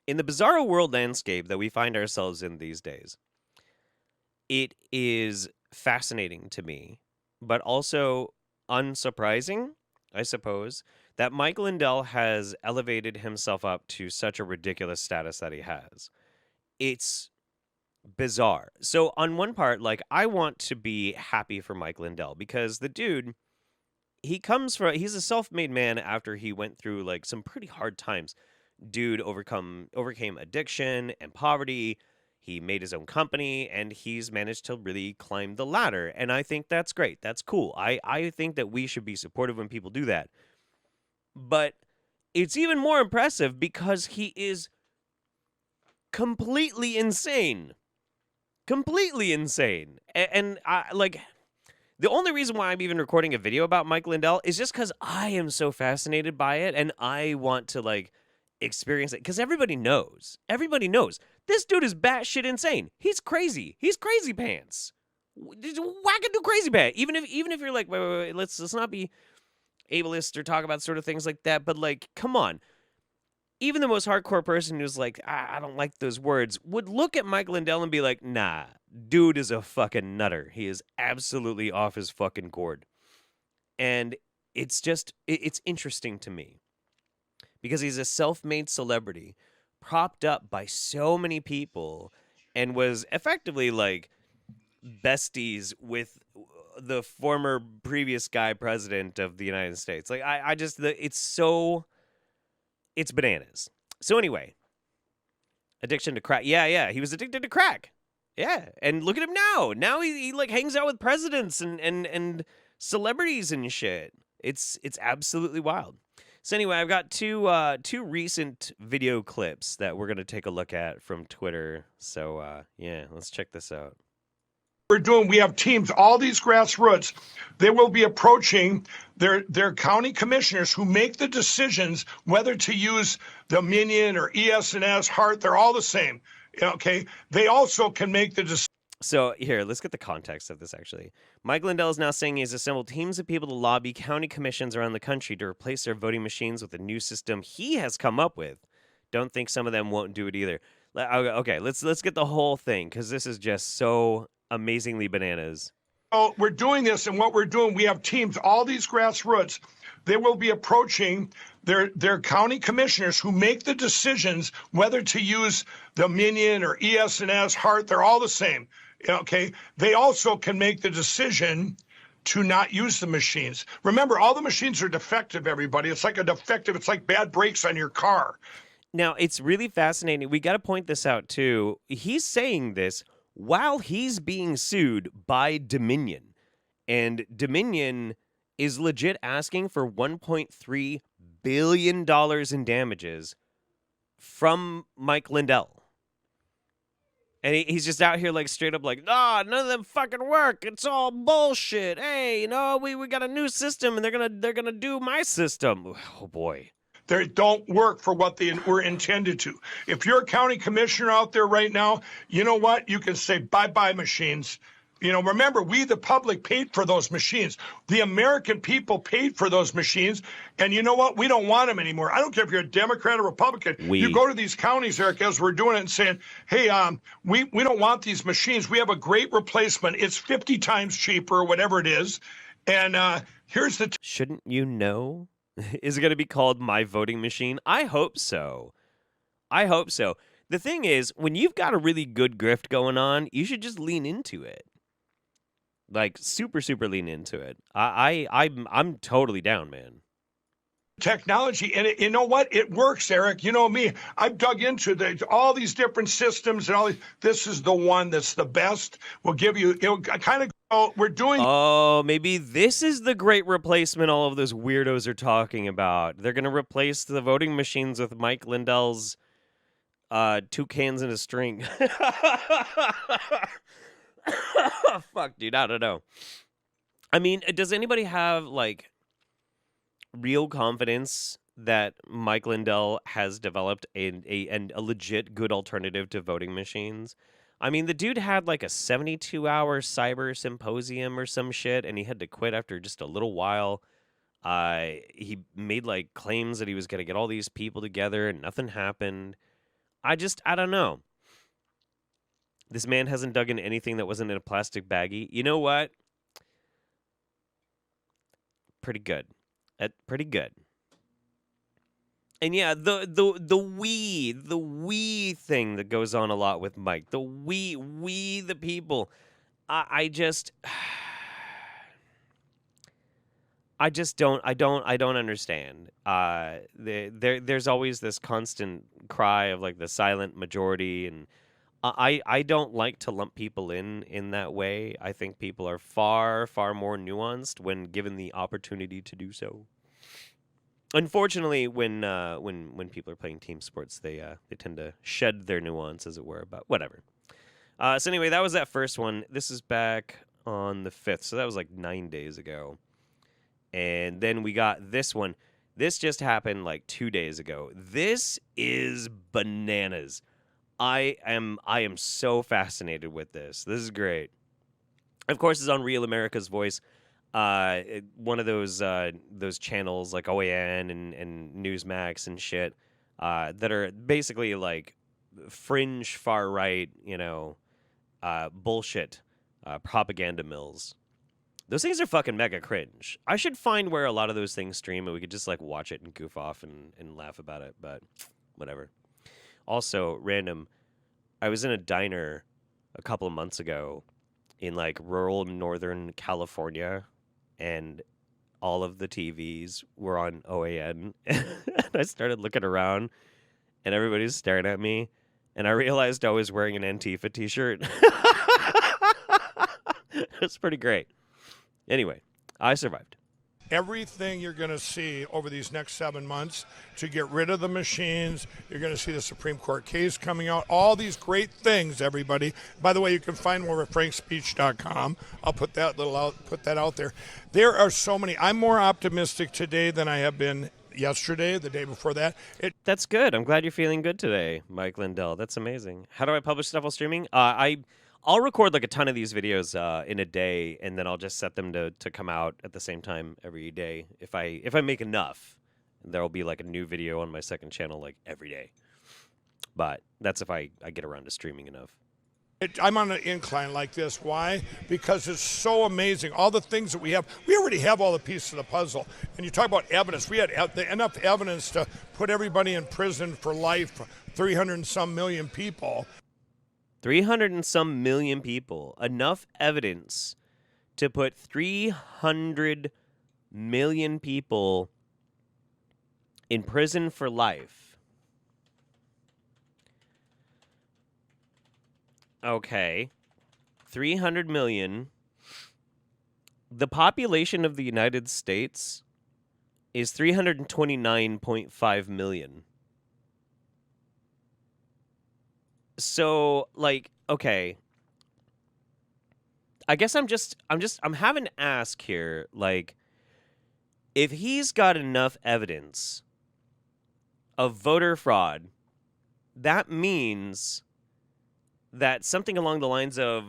In the bizarro world landscape that we find ourselves in these days, it is fascinating to me, but also unsurprising, I suppose, that Mike Lindell has elevated himself up to such a ridiculous status that he has. It's bizarre. So on one part, like, I want to be happy for Mike Lindell because the dude, he's a self-made man after he went through like some pretty hard times. Dude overcame addiction and poverty. He made his own company and he's managed to really climb the ladder. And I think that's great. That's cool. I think that we should be supportive when people do that. But it's even more impressive because he is completely insane. Completely insane. And I like the only reason why I'm even recording a video about Mike Lindell is just because I am so fascinated by it and I want to like experience it because everybody knows. Everybody knows. This dude is batshit insane. He's crazy. He's crazy pants. Wackadoo crazy pants. Even if you're like, wait, let's not be ableist or talk about sort of things like that, but like, come on. Even the most hardcore person who's like, I don't like those words, would look at Mike Lindell and be like, nah, dude is a fucking nutter. He is absolutely off his fucking gourd. And it's just, it's interesting to me because he's a self-made celebrity propped up by so many people and was effectively like besties with the former previous guy president of the United States. Like, I just, it's bananas. So anyway, addiction to crack. Yeah, he was addicted to crack. Yeah, and look at him now. Now he like hangs out with presidents and celebrities and shit. It's absolutely wild. So anyway, I've got two recent video clips that we're gonna take a look at from Twitter. So yeah, let's check this out. We're doing, we have teams, all these grassroots, they will be approaching their county commissioners who make the decisions whether to use the Minion or ES&S, Heart, they're all the same. Okay, they also can make the decision. So here, let's get the context of this actually. Mike Lindell is now saying he's assembled teams of people to lobby county commissions around the country to replace their voting machines with a new system he has come up with. Don't think some of them won't do it either. Okay, let's get the whole thing because this is just so amazingly bananas. Oh, we're doing this, and what we're doing, we have teams, all these grassroots, they will be approaching their county commissioners who make the decisions whether to use the Minion or ES&S, Heart, they're all the same. Okay, they also can make the decision to not use the machines. Remember, all the machines are defective, everybody. It's like it's like bad brakes on your car. Now, it's really fascinating. We got to point this out, too. He's saying this while he's being sued by Dominion. And Dominion is legit asking for $1.3 billion in damages from Mike Lindell. And he's just out here like straight up like, none of them fucking work. It's all bullshit. Hey, we got a new system and they're gonna do my system. Oh boy. They don't work for what they were intended to. If you're a county commissioner out there right now, you know what? You can say bye-bye machines. Remember, we, the public, paid for those machines. The American people paid for those machines. And you know what? We don't want them anymore. I don't care if you're a Democrat or Republican. You go to these counties, Eric, as we're doing it and saying, hey, we don't want these machines. We have a great replacement. It's 50 times cheaper or whatever it is. And here's the... Shouldn't you know? Is it going to be called My Voting Machine? I hope so. I hope so. The thing is, when you've got a really good grift going on, you should just lean into it. Like, super, super lean into it. I'm totally down, man. Technology, and you know what? It works, Eric. You know me. I've dug into all these different systems and all these. This is the one that's the best. We'll give you, kind of we're doing. Oh, maybe this is the great replacement all of those weirdos are talking about. They're going to replace the voting machines with Mike Lindell's 2 cans and a string. Fuck, dude, I don't know. I mean, does anybody have, like, real confidence that Mike Lindell has developed a legit good alternative to voting machines? I mean, the dude had like a 72-hour cyber symposium or some shit, and he had to quit after just a little while. He made like claims that he was going to get all these people together, and nothing happened. I don't know. This man hasn't dug in anything that wasn't in a plastic baggie. You know what? Pretty good. Pretty good. And yeah, the we thing that goes on a lot with Mike. The we the people. I just don't understand. There's always this constant cry of like the silent majority, and I don't like to lump people in that way. I think people are far more nuanced when given the opportunity to do so. Unfortunately, when people are playing team sports, they tend to shed their nuance, as it were. But whatever. So anyway, that was that first one. This is back on the 5th, so that was like 9 days ago. And then we got this one. This just happened like 2 days ago. This is bananas. I am so fascinated with this. This is great. Of course, it's on Real America's Voice. One of those channels like OAN and Newsmax and shit that are basically like fringe far right, bullshit propaganda mills. Those things are fucking mega cringe. I should find where a lot of those things stream and we could just like watch it and goof off and laugh about it, but whatever. Also, random, I was in a diner a couple of months ago in like rural northern California, and all of the TVs were on OAN. And I started looking around and everybody's staring at me, and I realized I was wearing an Antifa t-shirt. It's pretty great. Anyway, I survived. Everything you're going to see over these next 7 months to get rid of the machines. You're going to see the Supreme Court case coming out. All these great things, everybody. By the way, you can find more at frankspeech.com. I'll put that out there. There are so many. I'm more optimistic today than I have been yesterday, the day before that. That's good. I'm glad you're feeling good today, Mike Lindell. That's amazing. How do I publish stuff while streaming? I'll record like a ton of these videos in a day, and then I'll just set them to come out at the same time every day. If I make enough, there'll be like a new video on my second channel like every day. But that's if I get around to streaming enough. I'm on an incline like this. Why? Because it's so amazing. All the things that we have, we already have all the pieces of the puzzle. And you talk about evidence. We had enough evidence to put everybody in prison for life, 300 and some million people. 300 and some million people. Enough evidence to put 300 million people in prison for life. Okay. 300 million. The population of the United States is 329.5 million. So, like, okay. I guess I'm having to ask here, like, if he's got enough evidence of voter fraud, that means that something along the lines of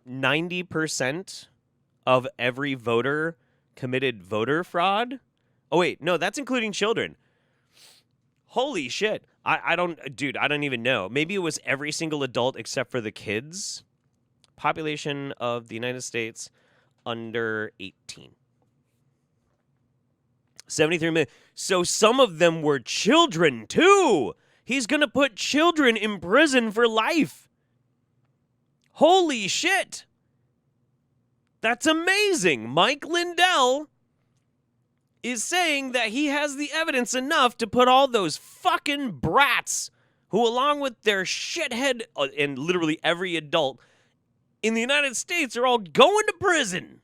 90% of every voter committed voter fraud? Oh, wait, no, that's including children. Holy shit. I don't even know. Maybe it was every single adult except for the kids. Population of the United States under 18. 73 million. So some of them were children, too. He's going to put children in prison for life. Holy shit. That's amazing. Mike Lindell is saying that he has the evidence enough to put all those fucking brats who, along with their shithead and literally every adult in the United States, are all going to prison.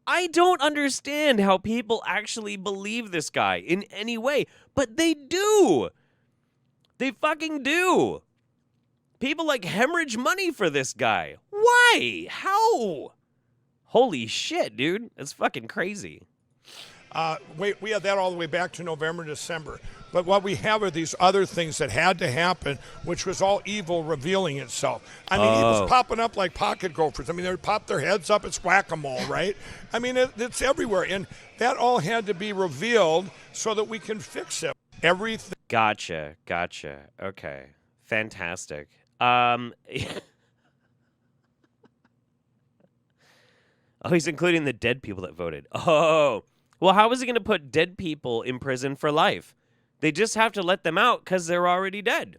I don't understand how people actually believe this guy in any way, but they do. They fucking do. People like hemorrhage money for this guy. Why? How? Holy shit, dude. That's fucking crazy. We had that all the way back to November, December. But what we have are these other things that had to happen, which was all evil revealing itself. I mean, evil's popping up like pocket gophers. I mean, they pop their heads up. It's whack-a-mole, right? I mean, it's everywhere. And that all had to be revealed so that we can fix it. Everything. Gotcha. Okay. Fantastic. Oh, he's including the dead people that voted. Oh. Well, how is he going to put dead people in prison for life? They just have to let them out because they're already dead.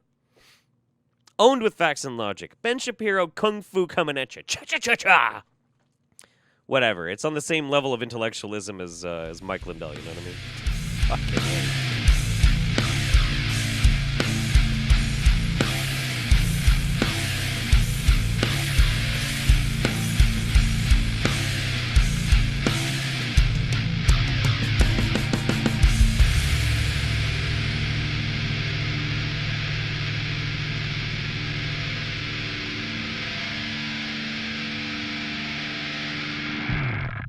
Owned with facts and logic. Ben Shapiro, Kung Fu coming at you. Cha-cha-cha-cha. Whatever. It's on the same level of intellectualism as Mike Lindell, you know what I mean? Fucking hell.